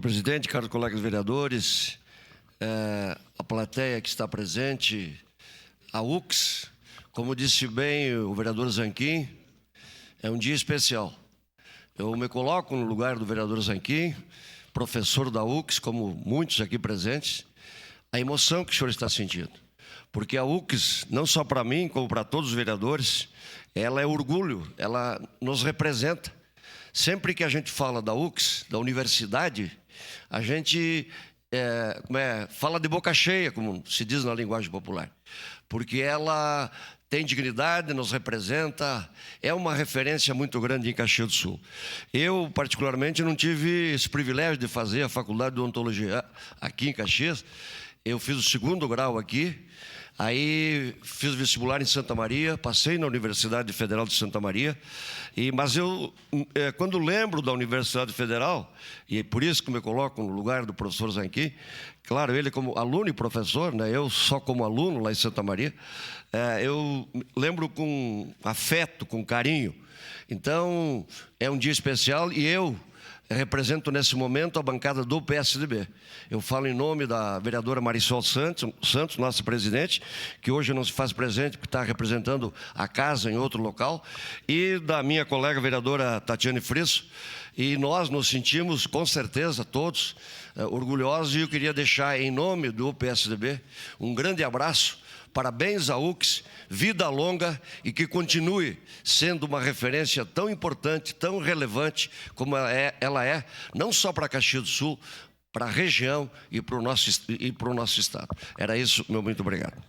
Presidente, caros colegas vereadores, a plateia que está presente, a UCS, como disse bem o vereador Zanquim, é um dia especial. Eu me coloco no lugar do vereador Zanquim, professor da UCS, como muitos aqui presentes, a emoção que o senhor está sentindo. Porque a UCS, não só para mim, como para todos os vereadores, ela é orgulho, ela nos representa. Sempre que a gente fala da UCS, da universidade, a gente fala de boca cheia, como se diz na linguagem popular. Porque ela tem dignidade, nos representa, é uma referência muito grande em Caxias do Sul. Eu, particularmente, não tive esse privilégio de fazer a faculdade de odontologia aqui em Caxias. Eu fiz o 2º grau aqui, aí fiz vestibular em Santa Maria, passei na Universidade Federal de Santa Maria, mas eu, quando lembro da Universidade Federal, e por isso que me coloco no lugar do professor Zanquim, claro, ele como aluno e professor, né, eu só como aluno lá em Santa Maria, eu lembro com afeto, com carinho. Então, é um dia especial e eu represento nesse momento a bancada do PSDB. Eu falo em nome da vereadora Marisol Santos, nossa presidente, que hoje não se faz presente porque está representando a casa em outro local, e da minha colega vereadora Tatiane Frisso. E nós nos sentimos, com certeza, todos orgulhosos, e eu queria deixar em nome do PSDB um grande abraço. Parabéns à UCS, vida longa e que continue sendo uma referência tão importante, tão relevante como ela é, não só para Caxias do Sul, para a região e para o nosso estado. Era isso, meu muito obrigado.